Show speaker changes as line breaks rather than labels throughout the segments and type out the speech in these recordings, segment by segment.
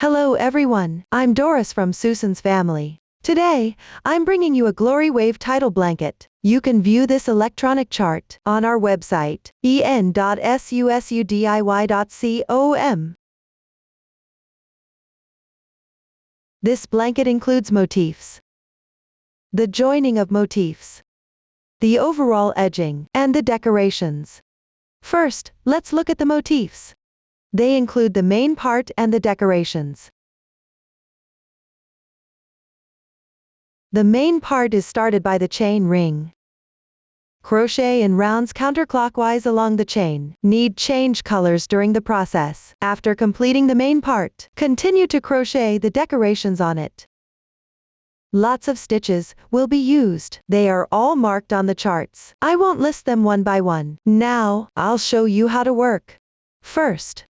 Hello everyone, I'm Doris from Susan's family. Today, I'm bringing you a Glory Wave title blanket. You can view this electronic chart on our website, en.susuddiy.com. This blanket includes motifs, the joining of motifs, the overall edging, and the decorations. First, let's look at the motifs. They include the main part and the decorations. The main part is started by the chain ring. Crochet in rounds counterclockwise along the chain. Need change colors during the process. After completing the main part, continue to crochet the decorations on it. Lots of stitches will be used. They are all marked on the charts. I won't list them one by one. Now, I'll show you how to work. First,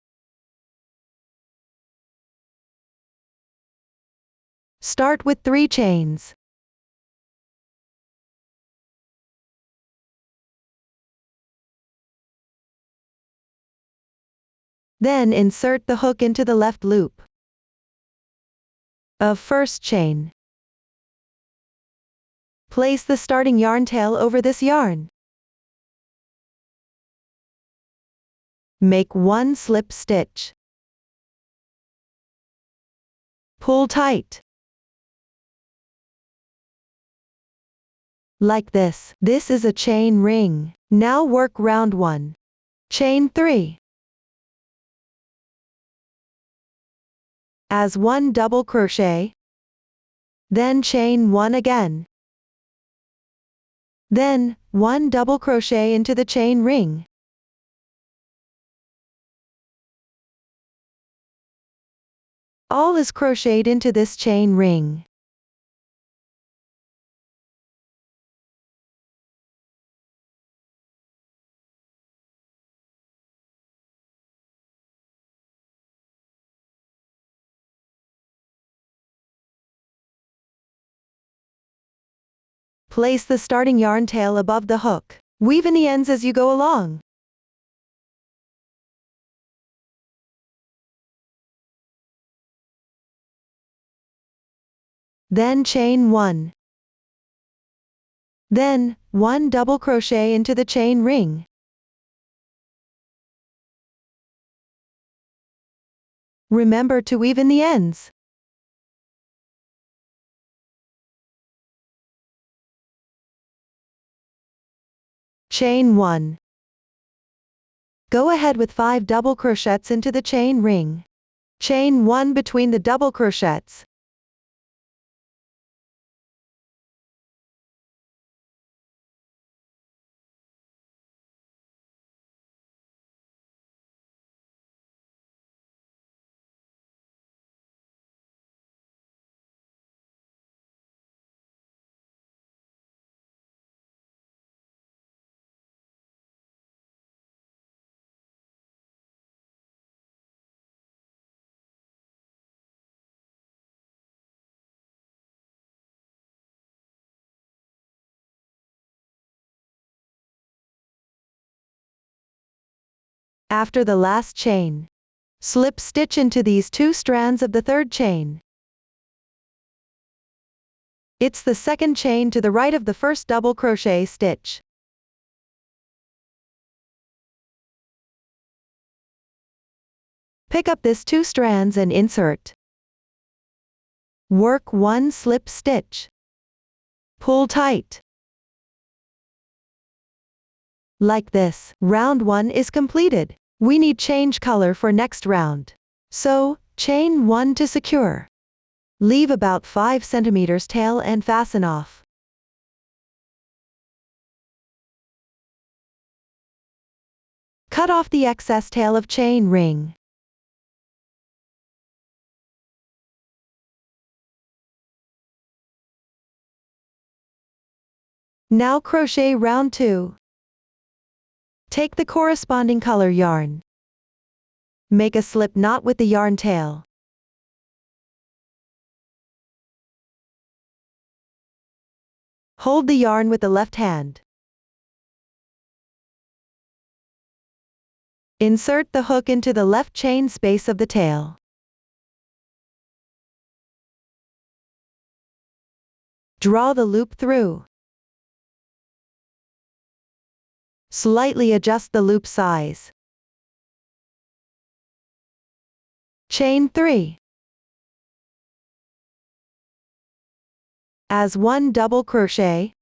start with 3 chains. Then insert the hook into the left loop of first chain. Place the starting yarn tail over this yarn. Make 1 slip stitch. Pull tight. Like this. This is a chain ring. Now work round 1. Chain 3. As 1 double crochet. Then chain 1 again. Then, 1 double crochet into the chain ring. All is crocheted into this chain ring. Place the starting yarn tail above the hook. Weave in the ends as you go along. Then chain 1. Then, 1 double crochet into the chain ring. Remember to weave in the ends. Chain 1. Go ahead with 5 double crochets into the chain ring. Chain 1 between the double crochets. After the last chain, slip stitch into these 2 strands of the 3rd chain. It's the 2nd chain to the right of the first double crochet stitch. Pick up this 2 strands and insert. Work 1 slip stitch. Pull tight. Like this, round 1 is completed. We need change color for next round. So, chain 1 to secure. Leave about 5 centimeters tail and fasten off. Cut off the excess tail of chain ring. Now crochet round 2. Take the corresponding color yarn. Make a slip knot with the yarn tail. Hold the yarn with the left hand. Insert the hook into the left chain space of the tail. Draw the loop through. Slightly adjust the loop size. Chain 3. As 1 double crochet.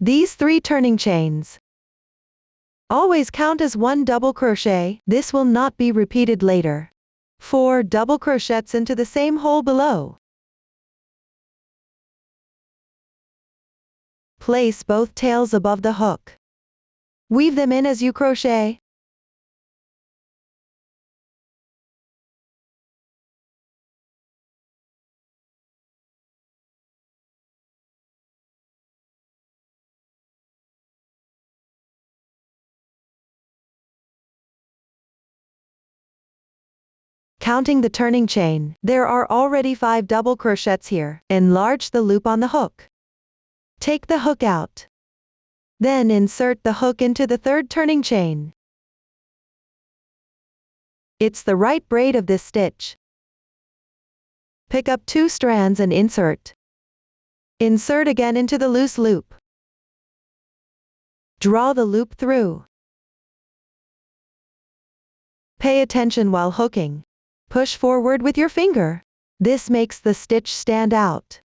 These 3 turning chains always count as 1 double crochet. This will not be repeated later. 4 double crochets into the same hole below. Place both tails above the hook. Weave them in as you crochet. Counting the turning chain, there are already 5 double crochets here. Enlarge the loop on the hook. Take the hook out. Then insert the hook into the 3rd turning chain. It's the right braid of this stitch. Pick up 2 strands and insert. Insert again into the loose loop. Draw the loop through. Pay attention while hooking. Push forward with your finger. This makes the stitch stand out.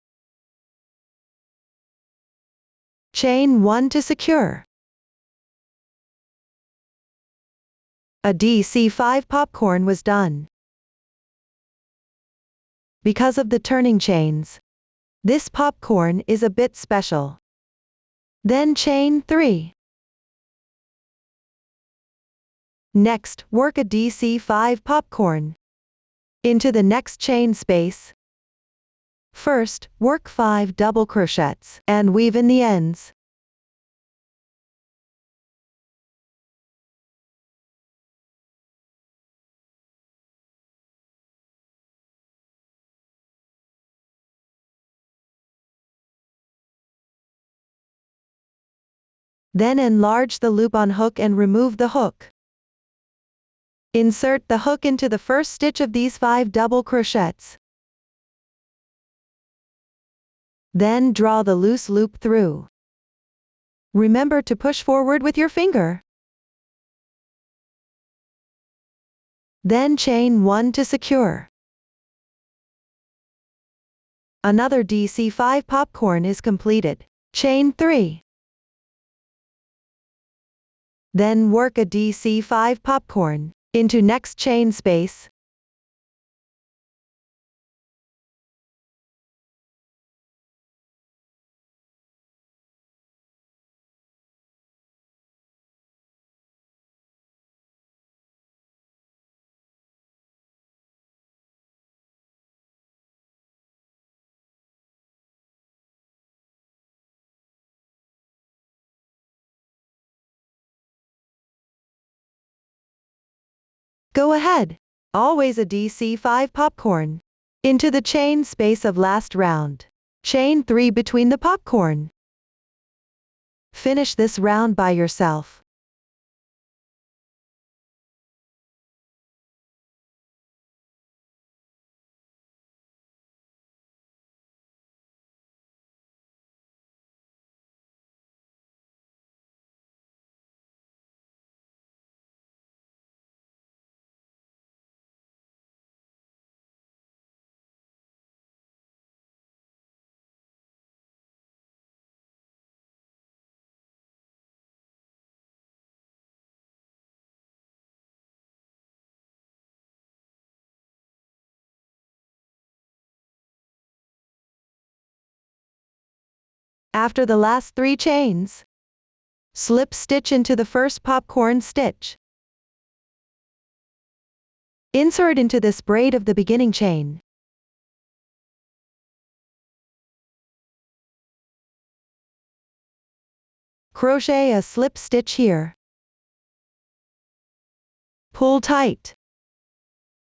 Chain 1 to secure. A DC5 popcorn was done. Because of the turning chains, this popcorn is a bit special. Then chain 3. Next, work a DC5 popcorn into the next chain space. First, work 5 double crochets and weave in the ends. Then enlarge the loop on hook and remove the hook. Insert the hook into the first stitch of these 5 double crochets. Then draw the loose loop through. Remember to push forward with your finger. Then chain 1 to secure. Another DC5 popcorn is completed. Chain 3. Then work a DC5 popcorn into next chain space. Go ahead. Always a DC5 popcorn into the chain space of last round. Chain 3 between the popcorn. Finish this round by yourself. After the last 3 chains, slip stitch into the first popcorn stitch. Insert into this braid of the beginning chain. Crochet a slip stitch here. Pull tight.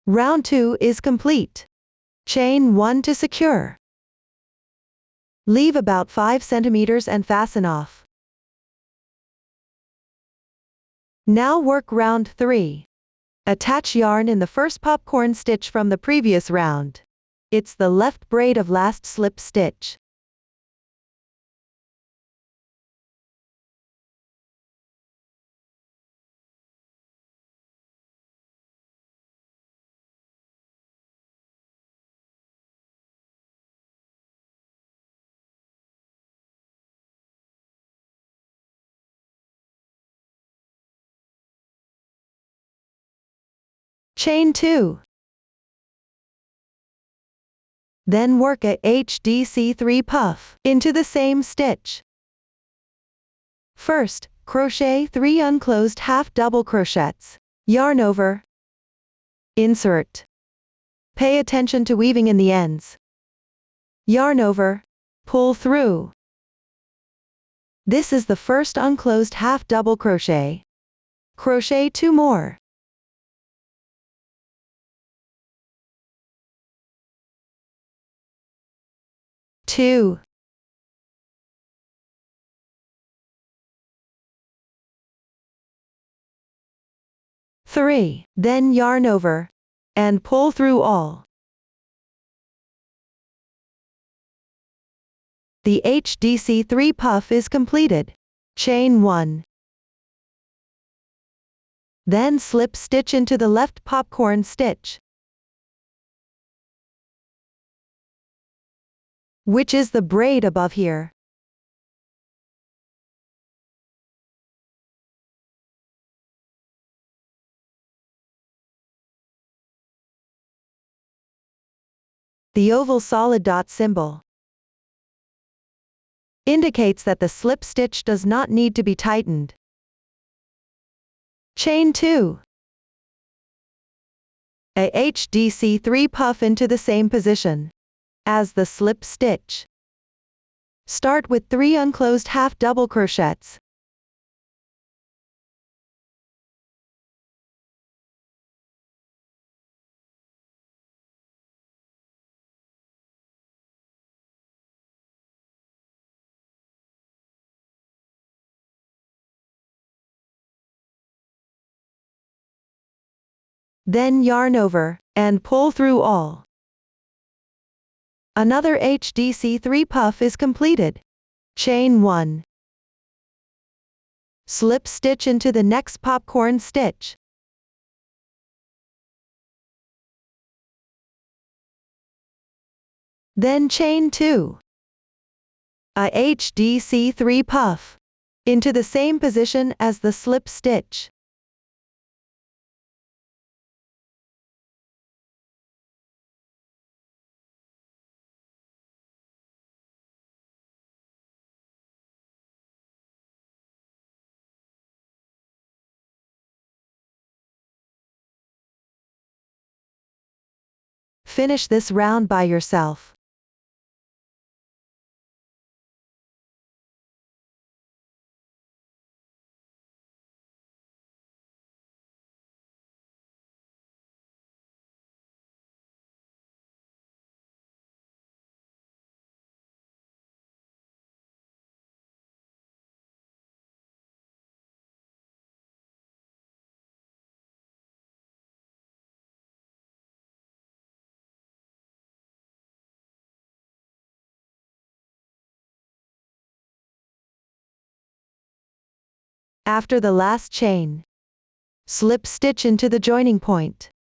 Round 2 is complete. Chain 1 to secure. Leave about 5 centimeters and fasten off. Now work round 3. Attach yarn in the first popcorn stitch from the previous round. It's the left braid of last slip stitch. Chain 2. Then work a HDC3 puff into the same stitch. First, crochet 3 unclosed half double crochets. Yarn over. Insert. Pay attention to weaving in the ends. Yarn over. Pull through. This is the first unclosed half double crochet. Crochet 2 more. Two. 3. Then yarn over and pull through all. The HDC3 puff is completed. Chain 1. Then slip stitch into the left popcorn stitch, which is the braid above here. The oval solid dot symbol indicates that the slip stitch does not need to be tightened. Chain 2. A HDC3 puff into the same position as the slip stitch. Start with 3 unclosed half double crochets. Then yarn over and pull through all. Another HDC3 puff is completed. Chain 1. Slip stitch into the next popcorn stitch. Then chain 2. A HDC3 puff into the same position as the slip stitch. Finish this round by yourself. After the last chain, slip stitch into the joining point.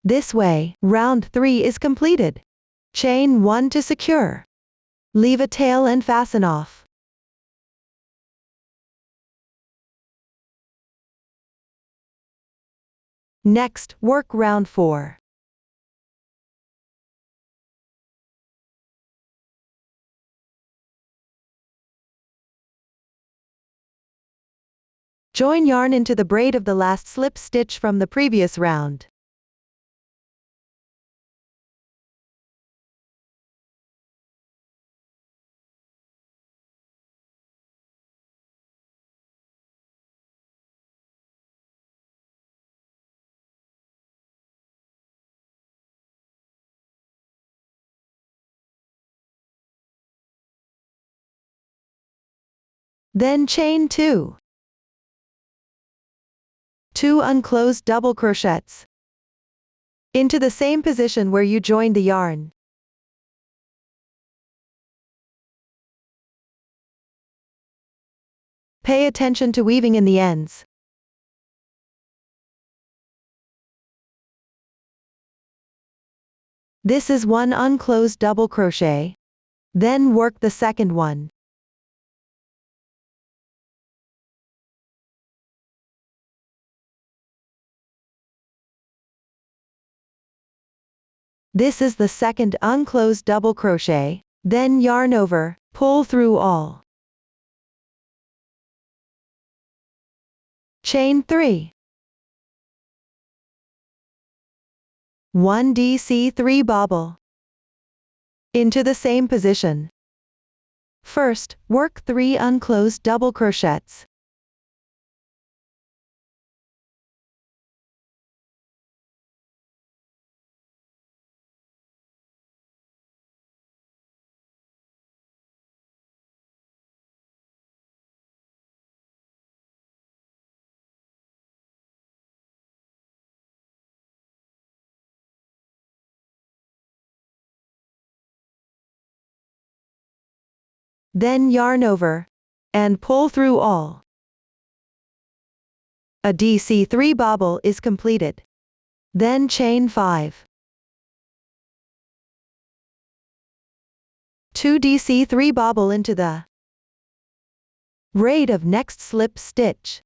This way, round 3 is completed. Chain 1 to secure. Leave a tail and fasten off. Next, work round 4. Join yarn into the braid of the last slip stitch from the previous round. Then chain 2. 2 unclosed double crochets into the same position where you joined the yarn. Pay attention to weaving in the ends. This is one unclosed double crochet. Then work the second one. This is the second unclosed double crochet. Then yarn over, pull through all. Chain 3. 1 DC3 bobble. Into the same position. First, work 3 unclosed double crochets. Then yarn over, and pull through all. A DC3 bobble is completed. Then chain 5. 2 DC3 bobble into the braid of next slip stitch.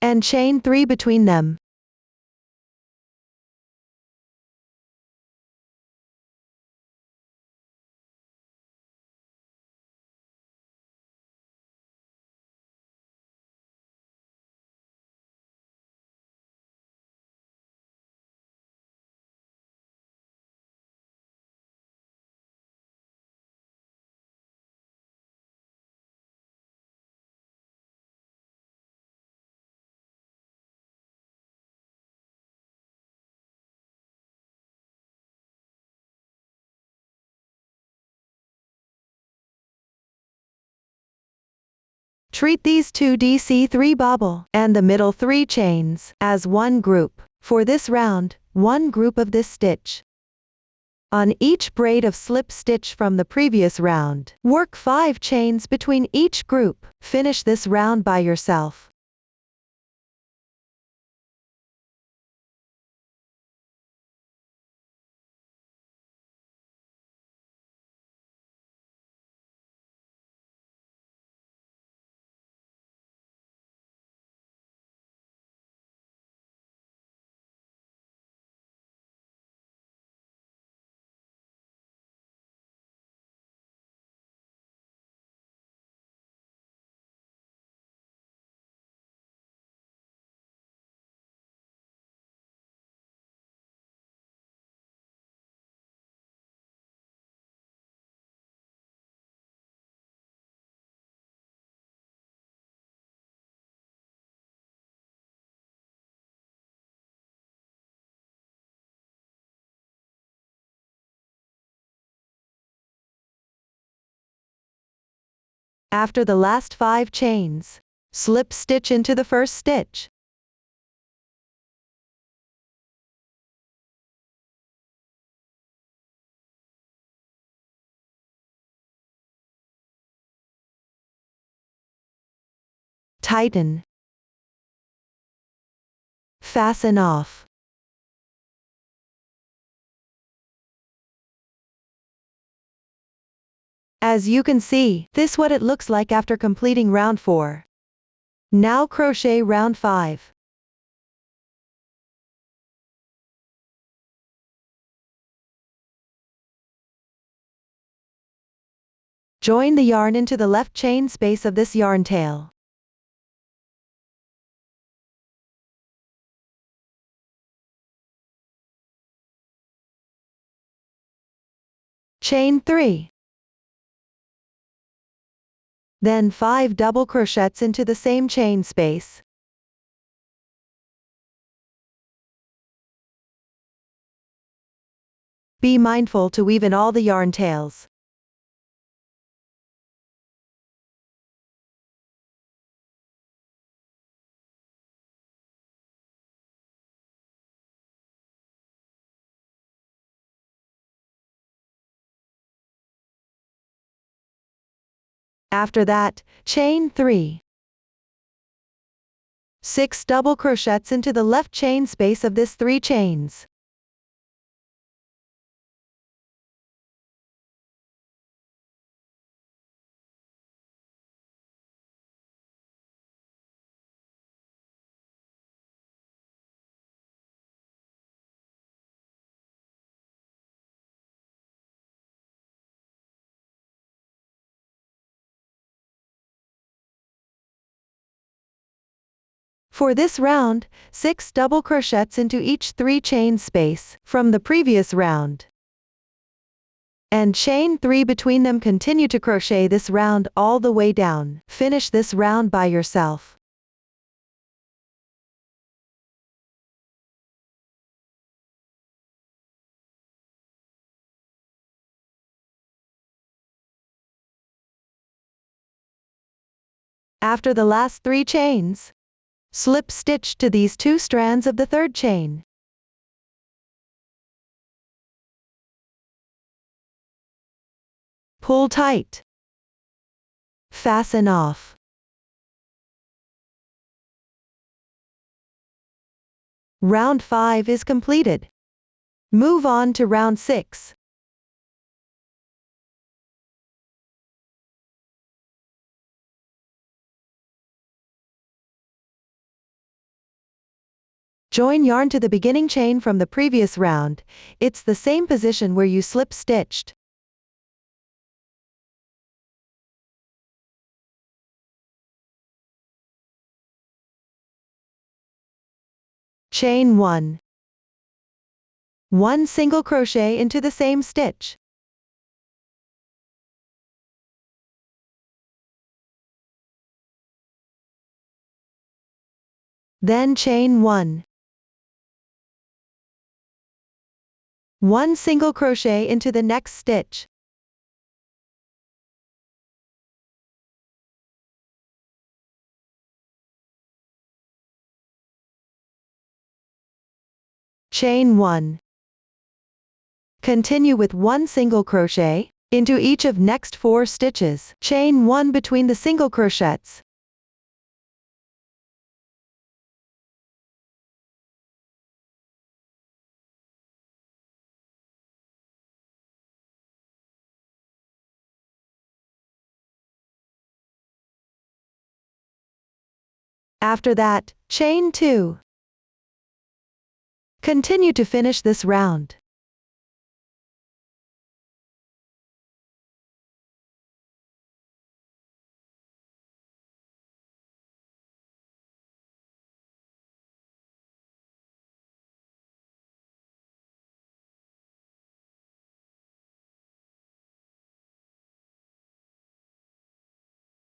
And chain 3 between them. Treat these 2 DC3 bobble and the middle 3 chains as one group. For this round, one group of this stitch. On each braid of slip stitch from the previous round, work 5 chains between each group. Finish this round by yourself. After the last 5 chains, slip stitch into the first stitch. Tighten. Fasten off. As you can see, this what it looks like after completing round 4. Now crochet round 5. Join the yarn into the left chain space of this yarn tail. Chain 3. Then 5 double crochets into the same chain space. Be mindful to weave in all the yarn tails. After that, chain 3. 6 double crochets into the left chain space of this 3 chains. For this round, 6 double crochets into each 3 chain space from the previous round. And chain 3 between them. Continue to crochet this round all the way down. Finish this round by yourself. After the last 3 chains, slip stitch to these 2 strands of the third chain. Pull tight. Fasten off. Round 5 is completed. Move on to round 6. Join yarn to the beginning chain from the previous round. It's the same position where you slip stitched. Chain 1. 1 single crochet into the same stitch. Then chain 1. 1 single crochet into the next stitch. Chain 1. Continue with 1 single crochet into each of next 4 stitches. Chain 1 between the single crochets. After that, chain 2. Continue to finish this round.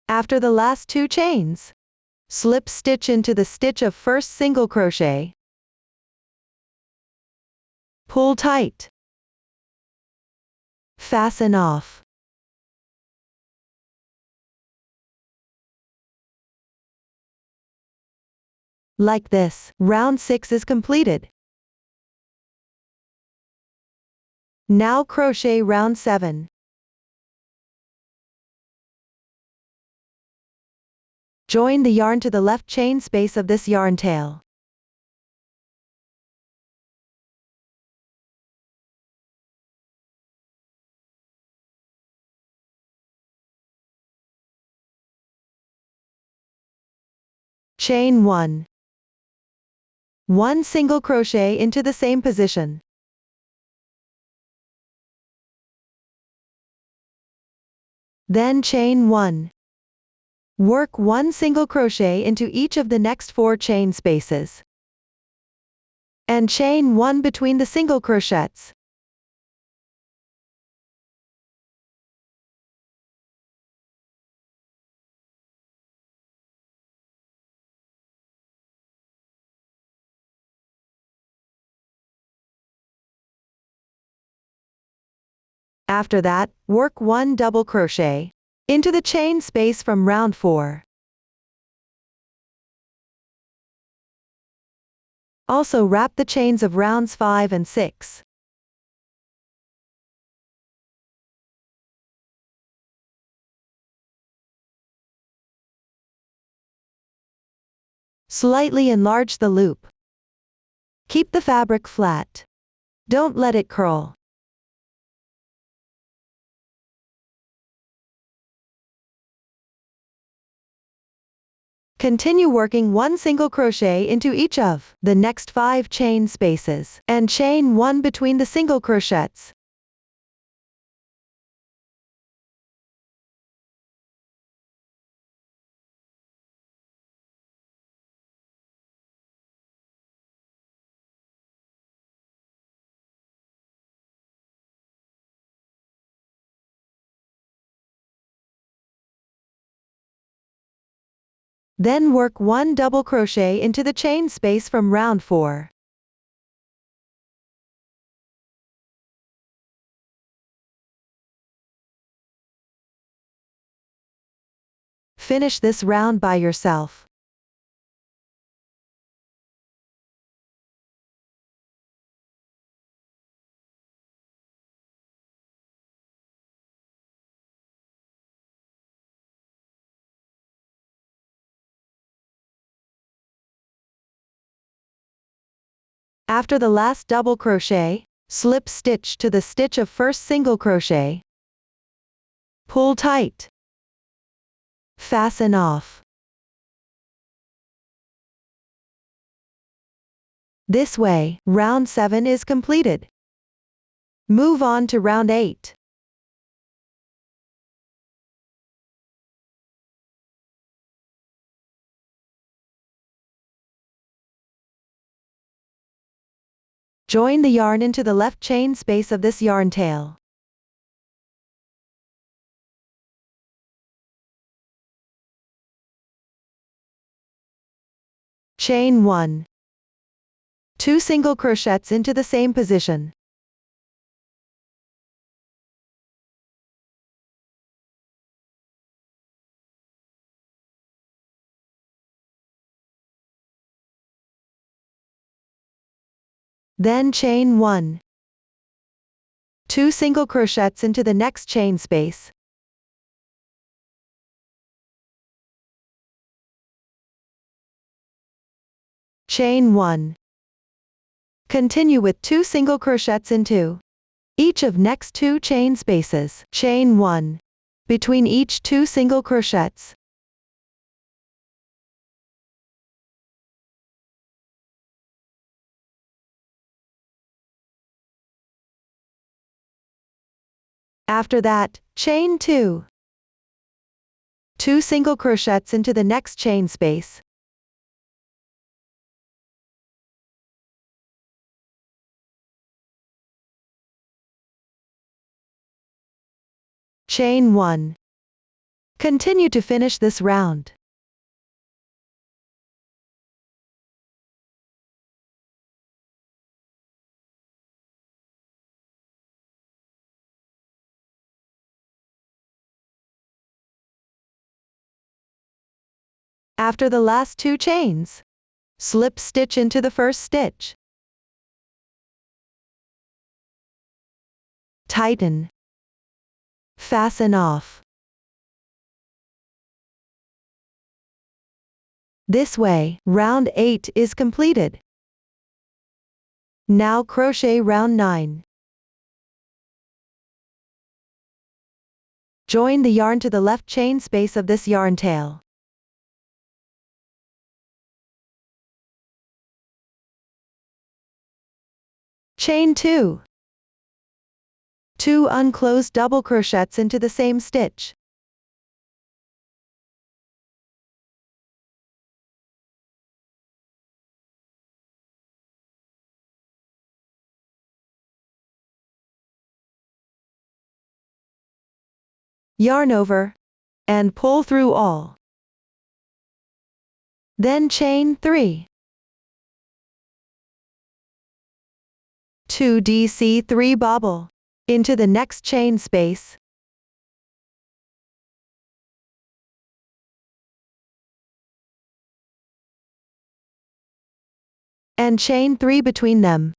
After the last 2 chains, slip stitch into the stitch of first single crochet. Pull tight. Fasten off. Like this, round 6 is completed. Now crochet round 7. Join the yarn to the left chain space of this yarn tail. Chain 1. 1 single crochet into the same position. Then chain 1. Work 1 single crochet into each of the next 4 chain spaces. And chain 1 between the single crochets. After that, work 1 double crochet into the chain space from round 4. Also wrap the chains of rounds 5 and 6. Slightly enlarge the loop. Keep the fabric flat. Don't let it curl. Continue working 1 single crochet into each of the next 5 chain spaces, and chain 1 between the single crochets. Then work 1 double crochet into the chain space from round 4. Finish this round by yourself. After the last double crochet, slip stitch to the stitch of first single crochet. Pull tight. Fasten off. This way, round 7 is completed. Move on to round 8. Join the yarn into the left chain space of this yarn tail. Chain 1. 2 single crochets into the same position. Then chain 1. 2 single crochets into the next chain space. Chain 1. Continue with 2 single crochets into each of next 2 chain spaces. Chain 1. Between each 2 single crochets. After that, chain 2. 2 single crochets into the next chain space. Chain 1. Continue to finish this round. After the last 2 chains, slip stitch into the first stitch. Tighten. Fasten off. This way, round 8 is completed. Now crochet round 9. Join the yarn to the left chain space of this yarn tail. Chain 2. 2 unclosed double crochets into the same stitch. Yarn over, and pull through all. Then chain 3. 2 DC3 bobble into the next chain space. And chain 3 between them.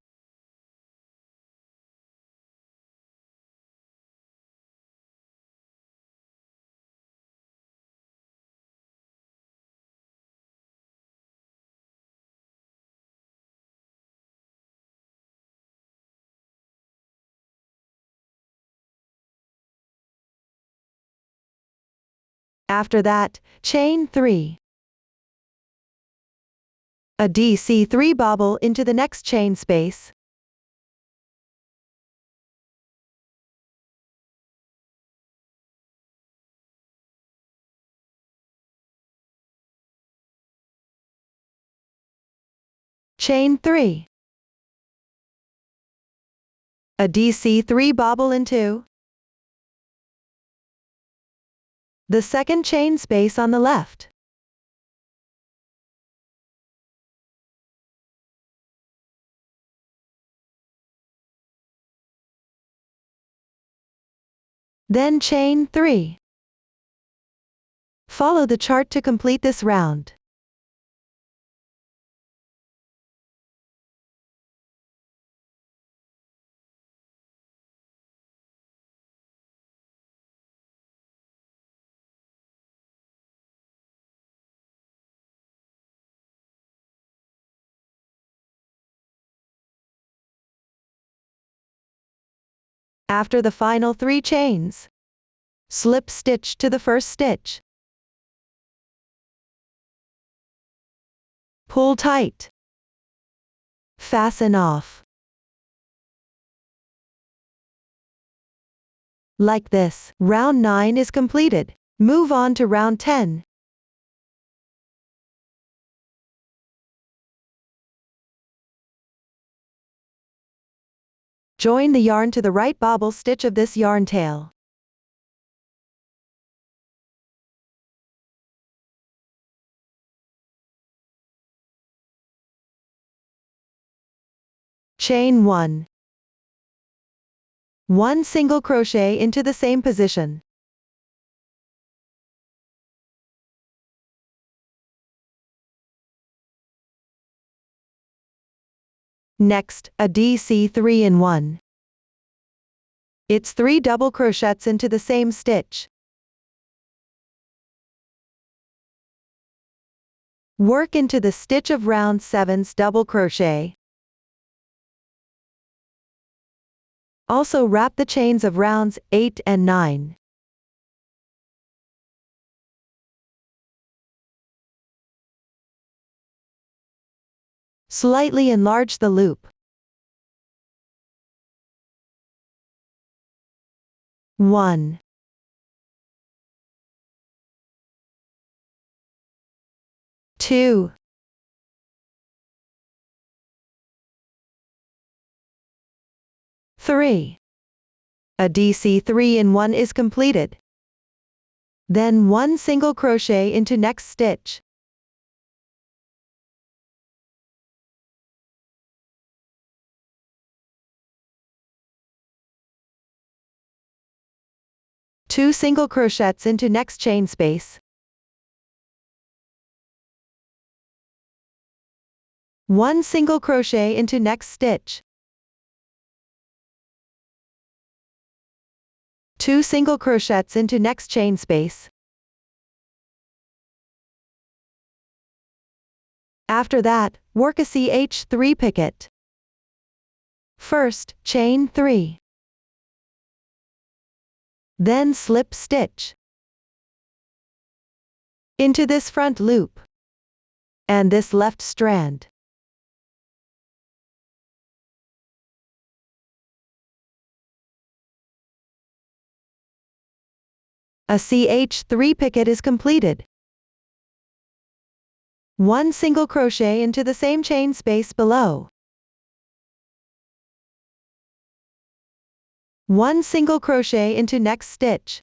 After that, chain 3. A DC3 bobble into the next chain space. Chain 3. A DC3 bobble into the second chain space on the left. Then chain 3. Follow the chart to complete this round. After the final 3 chains, slip stitch to the first stitch. Pull tight. Fasten off. Like this, round 9 is completed. Move on to round 10. Join the yarn to the right bobble stitch of this yarn tail. Chain 1. 1 single crochet into the same position. Next, a DC 3-in-1. It's 3 double crochets into the same stitch. Work into the stitch of round 7's double crochet. Also wrap the chains of rounds 8 and 9. Slightly enlarge the loop. 1. 2. 3. A DC 3-in-1 is completed. Then 1 single crochet into next stitch. Two single crochets into next chain space. 1 single crochet into next stitch. 2 single crochets into next chain space. After that, work a CH3 picket. First, chain 3. Then slip stitch into this front loop and this left strand. A CH3 picket is completed. 1 single crochet into the same chain space below. 1 single crochet into next stitch.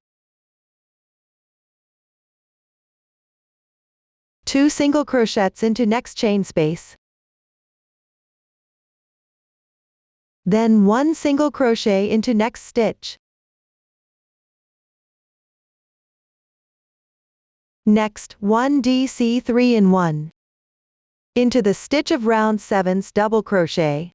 2 single crochets into next chain space. Then 1 single crochet into next stitch. Next, 1 DC 3-in-1 into the stitch of round 7's double crochet.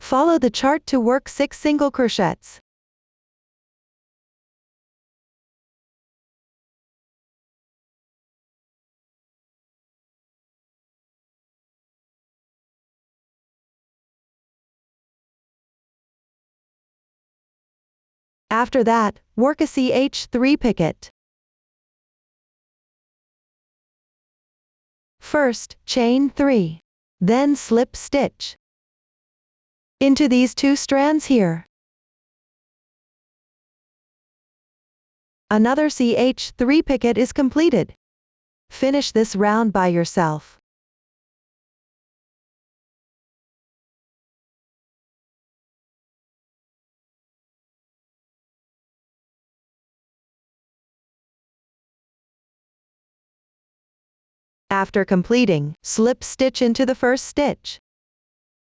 Follow the chart to work 6 single crochets. After that, work a CH3 picket. First, chain 3. Then slip stitch into these 2 strands here. Another CH3 picket is completed. Finish this round by yourself. After completing, slip stitch into the first stitch.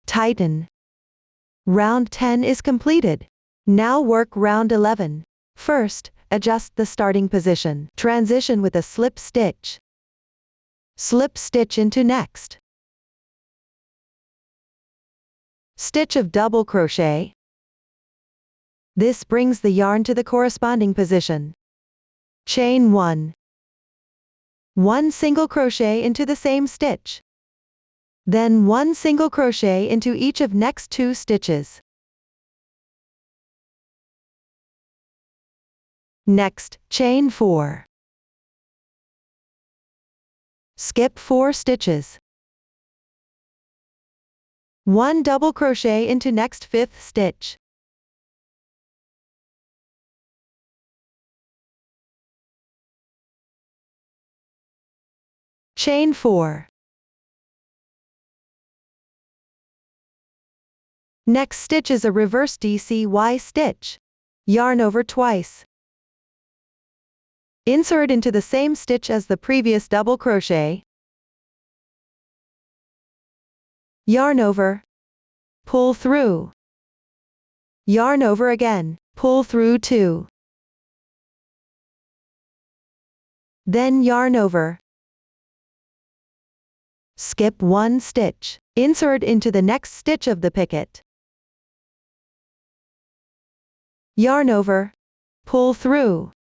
Tighten. Round 10 is completed. Now work round 11. First, adjust the starting position. Transition with a slip stitch. Slip stitch into next stitch of double crochet. This brings the yarn to the corresponding position. Chain 1. 1 single crochet into the same stitch. Then 1 single crochet into each of next 2 stitches. Next, chain 4. Skip 4 stitches. 1 double crochet into next 5th stitch. Chain 4. Next stitch is a reverse DCY stitch. Yarn over twice. Insert into the same stitch as the previous double crochet. Yarn over. Pull through. Yarn over again, pull through 2. Then yarn over. Skip 1 stitch. Insert into the next stitch of the picket. Yarn over. Pull through.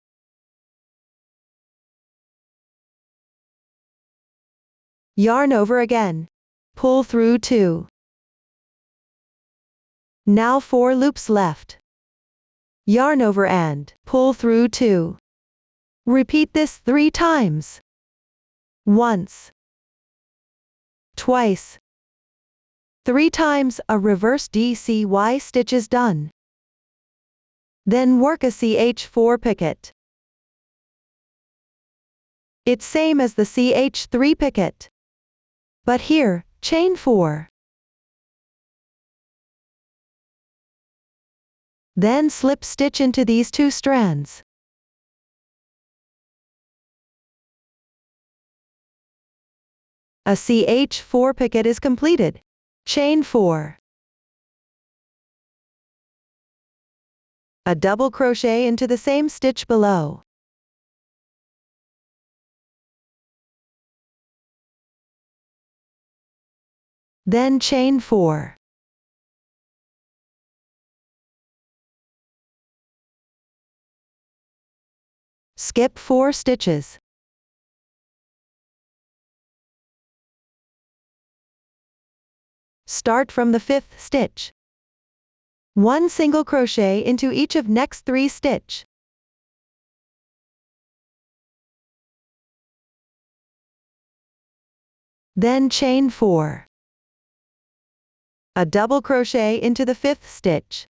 Yarn over again. Pull through 2. Now 4 loops left. Yarn over and pull through 2. Repeat this 3 times. Once. Twice. 3 times a reverse DCY stitch is done. Then work a CH4 picket. It's same as the CH3 picket. But here, chain 4. Then slip stitch into these 2 strands. A CH4 picket is completed. Chain 4. A double crochet into the same stitch below. Then chain 4. Skip 4 stitches. Start from the 5th stitch. 1 single crochet into each of next 3 stitch. Then chain 4. A double crochet into the 5th stitch.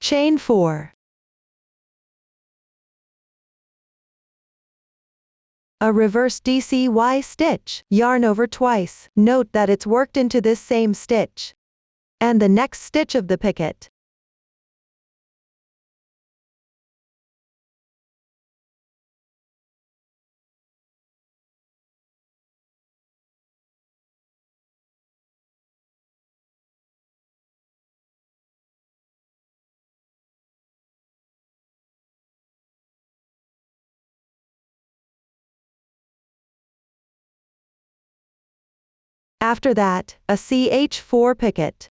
Chain 4. A reverse DCY stitch. Yarn over twice. Note that it's worked into this same stitch. And the next stitch of the picket. After that, a CH4 picket.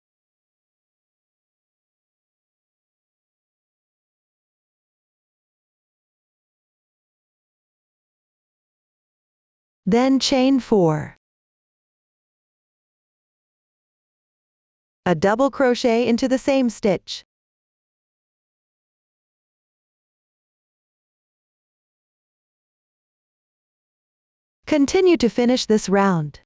Then chain 4. A double crochet into the same stitch. Continue to finish this round.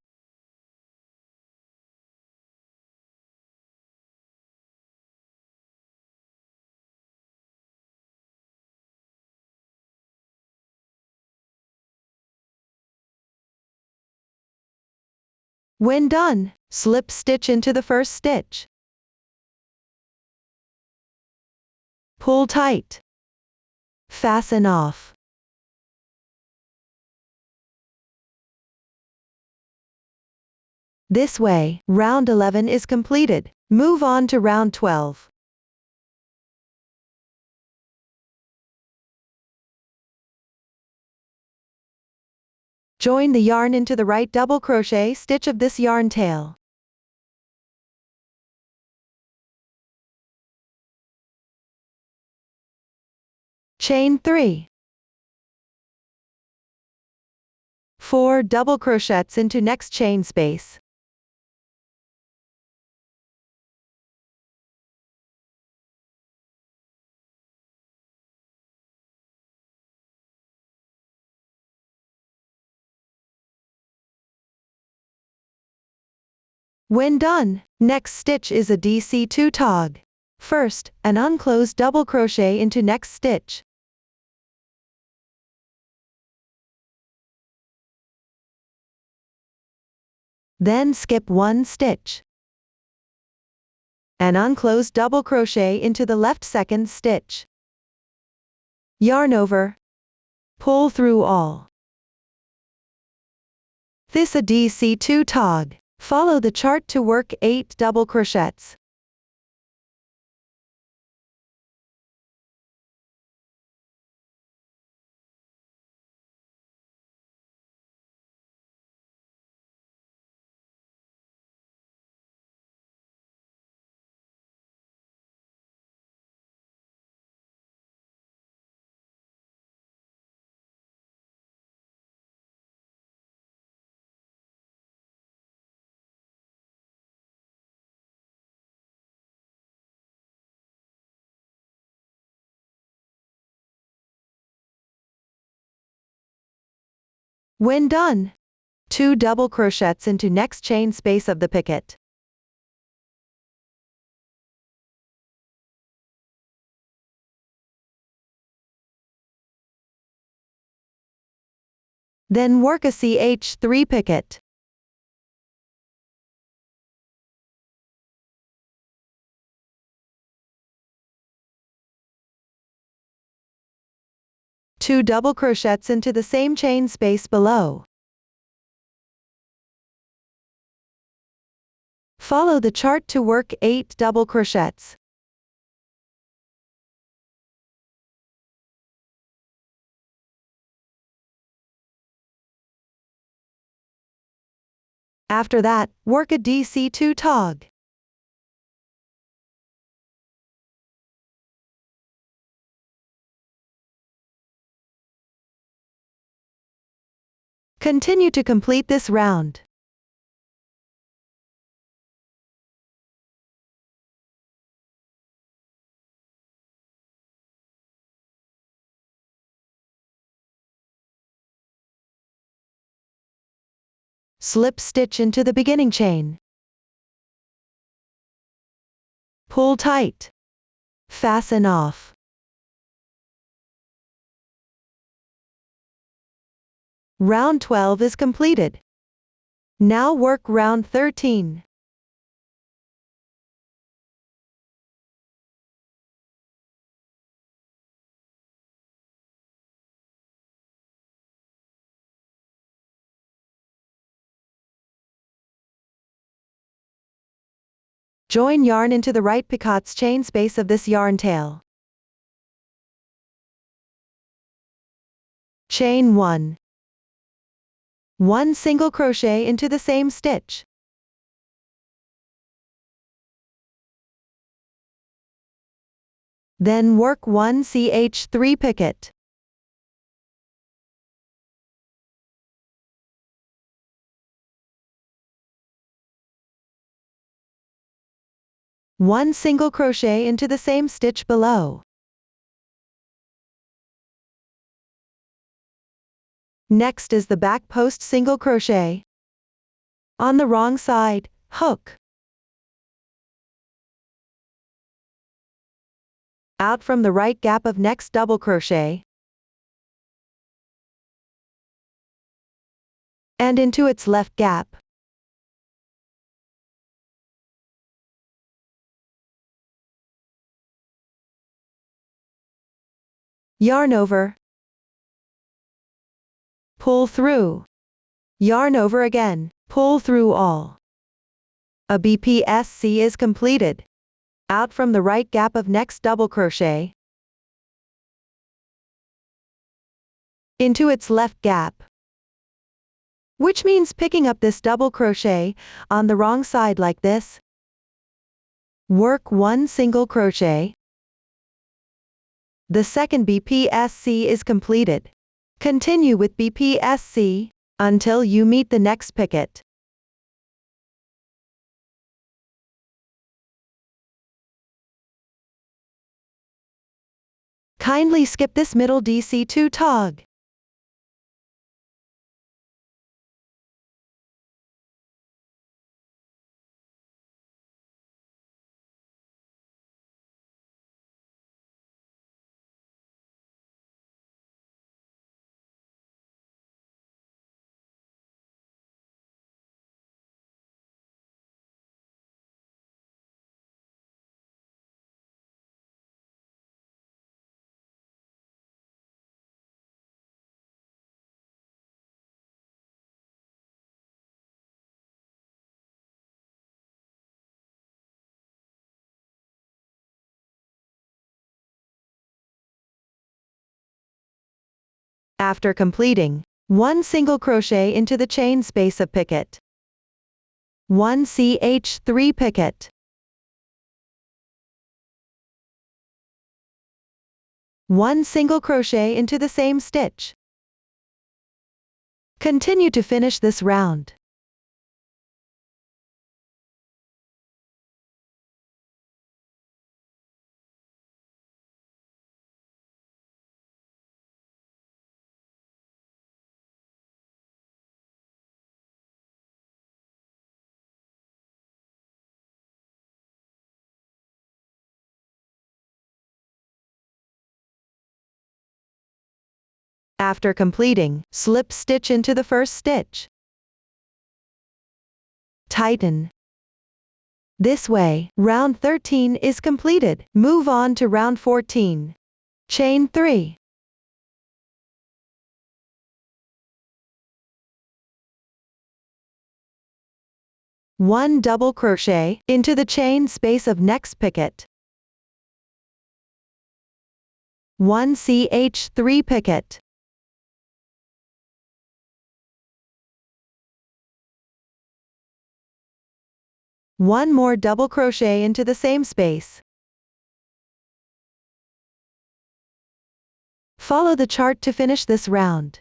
When done, slip stitch into the first stitch. Pull tight. Fasten off. This way, round 11 is completed. Move on to round 12. Join the yarn into the right double crochet stitch of this yarn tail. Chain 3. 4 double crochets into next chain space. When done, next stitch is a DC2 tog. First, an unclosed double crochet into next stitch. Then skip 1 stitch. An unclosed double crochet into the left second stitch. Yarn over. Pull through all. This a DC2 tog. Follow the chart to work 8 double crochets. When done, 2 double crochets into next chain space of the picket. Then work a CH3 picket. Two double crochets into the same chain space below. Follow the chart to work 8 double crochets. After that, work a DC2 tog. Continue to complete this round. Slip stitch into the beginning chain. Pull tight. Fasten off. Round 12 is completed. Now work round 13. Join yarn into the right picot's chain space of this yarn tail. Chain 1. 1 single crochet into the same stitch. Then work 1 CH3 picket. One single crochet into the same stitch below. Next is the back post single crochet. On the wrong side, hook. Out from the right gap of next double crochet. And into its left gap. yarn over, pull through, yarn over again, pull through all. A BPSC is completed. Out from the right gap of next double crochet into its left gap, which means picking up this double crochet on the wrong side like this. Work 1 single crochet. The second BPSC is completed. Continue with BPSC until you meet the next picket. Kindly skip this middle DC2 tog. After completing 1 single crochet into the chain space of picket, 1 CH3 picket, 1 single crochet into the same stitch. Continue to finish this round. After completing, slip stitch into the first stitch. Tighten. This way, round 13 is completed. Move on to round 14. Chain 3. One double crochet into the chain space of next picket. 1 CH3 picket. 1 more double crochet into the same space. Follow the chart to finish this round.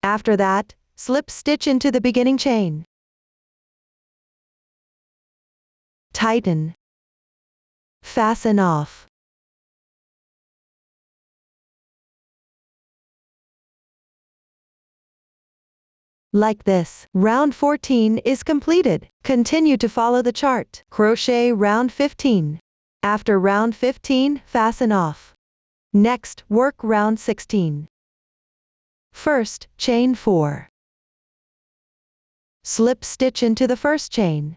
After that, slip stitch into the beginning chain. Tighten. Fasten off. Like this, round 14 is completed. Continue to follow the chart. Crochet round 15. After round 15, fasten off. Next, work round 16. First, chain 4. Slip stitch into the first chain.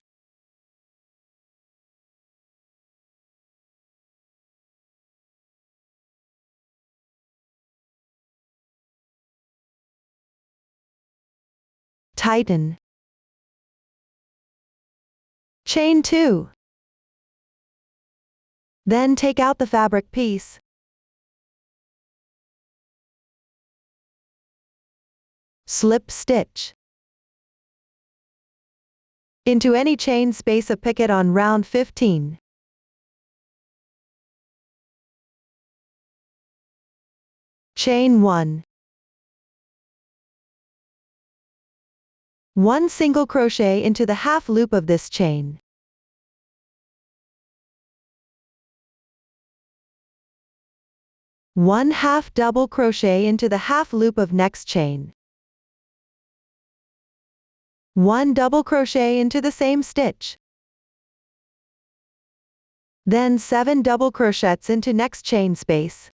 Tighten. Chain 2. Then take out the fabric piece. Slip stitch into any chain space of picket on round 15. Chain 1. 1 single crochet into the half loop of this chain. One half double crochet into the half loop of next chain. 1 double crochet into the same stitch. Then 7 double crochets into next chain space.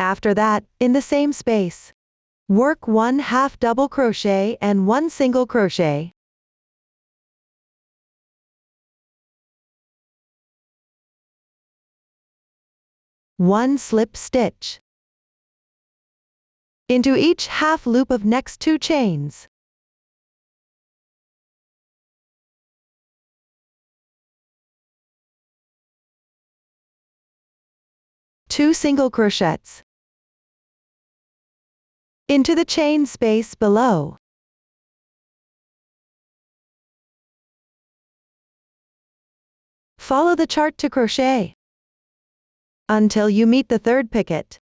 After that, in the same space, work 1/2 double crochet and 1 single crochet. One slip stitch into each half loop of next 2 chains. Two single crochets into the chain space below. Follow the chart to crochet until you meet the third picket.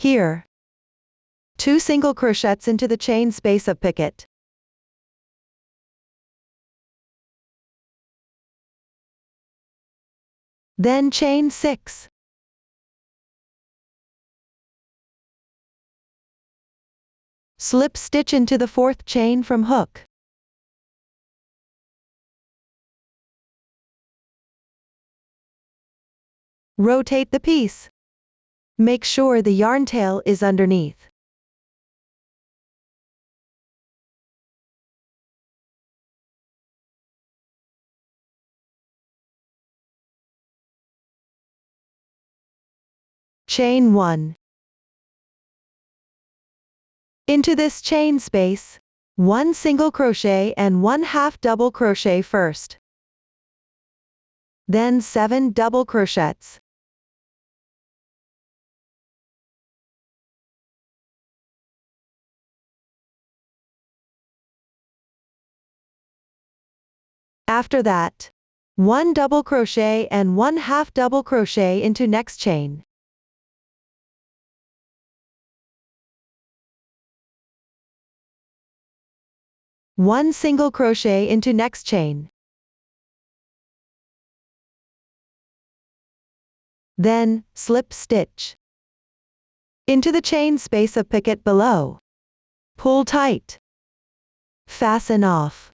Here, 2 single crochets into the chain space of picket. Then chain 6. Slip stitch into the 4th chain from hook. Rotate the piece. Make sure the yarn tail is underneath. Chain 1. Into this chain space, 1 single crochet and 1/2 double crochet first. Then 7 double crochets. After that, 1 double crochet and 1/2 double crochet into next chain. One single crochet into next chain. Then, slip stitch into the chain space of picket below. Pull tight. Fasten off.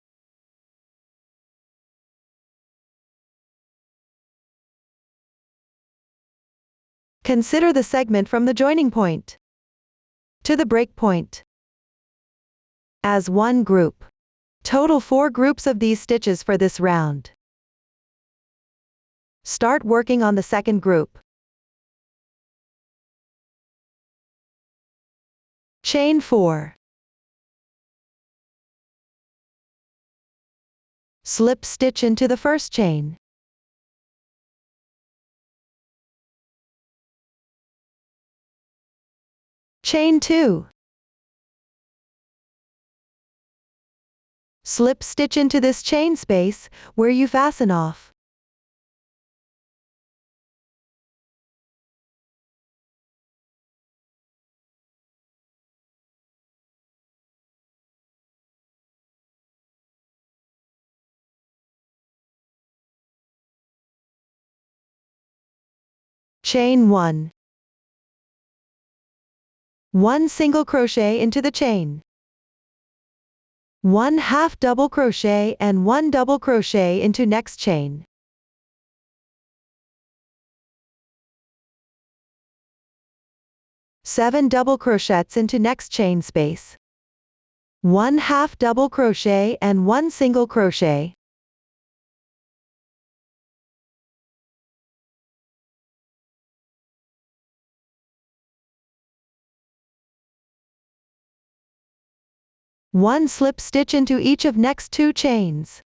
Consider the segment from the joining point to the break point as one group. Total 4 groups of these stitches for this round. Start working on the second group. Chain 4. Slip stitch into the first chain. Chain 2. Slip stitch into this chain space, where you fasten off. Chain 1. 1 single crochet into the chain. 1/2 double crochet and 1 double crochet into next chain. Seven double crochets into next chain space. 1/2 double crochet and 1 single crochet. 1 slip stitch into each of next 2 chains.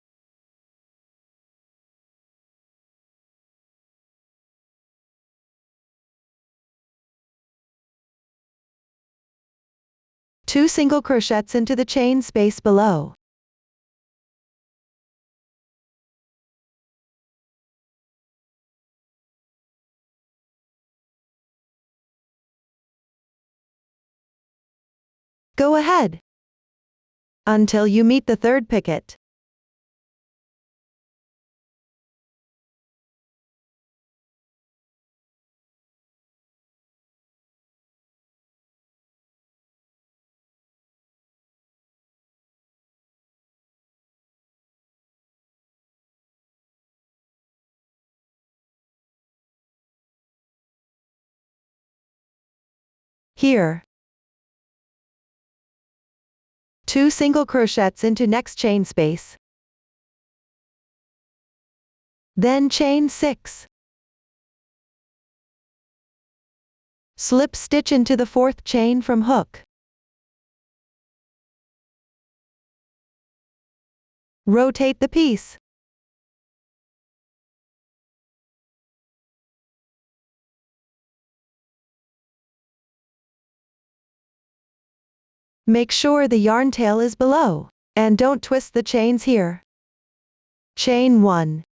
Two single crochets into the chain space below. Go ahead until you meet the third picket. Here, 2 single crochets into next chain space. Then chain 6. Slip stitch into the 4th chain from hook. Rotate the piece. Make sure the yarn tail is below, and don't twist the chains here. Chain 1.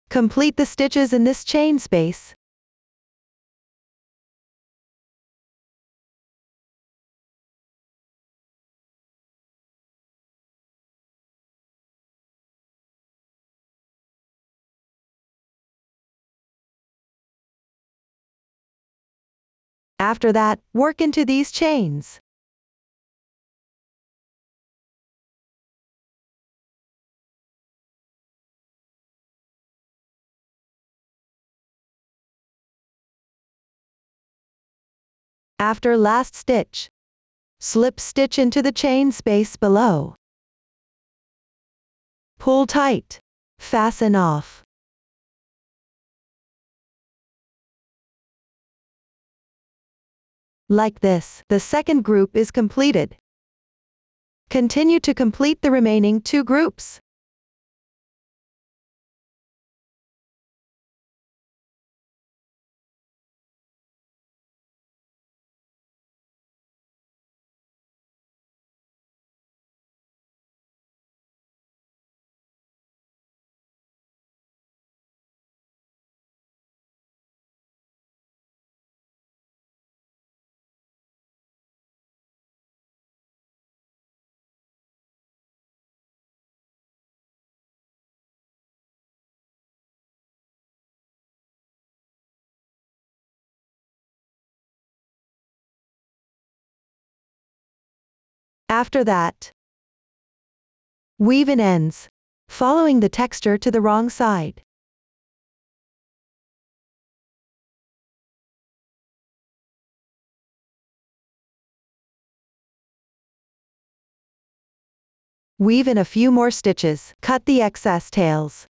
Complete the stitches in this chain space. After that, work into these chains. After last stitch, slip stitch into the chain space below. Pull tight. Fasten off. Like this, the second group is completed. Continue to complete the remaining 2 groups. After that, weave in ends, following the texture to the wrong side. Weave in a few more stitches, cut the excess tails.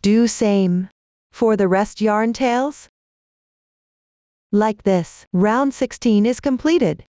Do same for the rest yarn tails. Like this, round 16 is completed.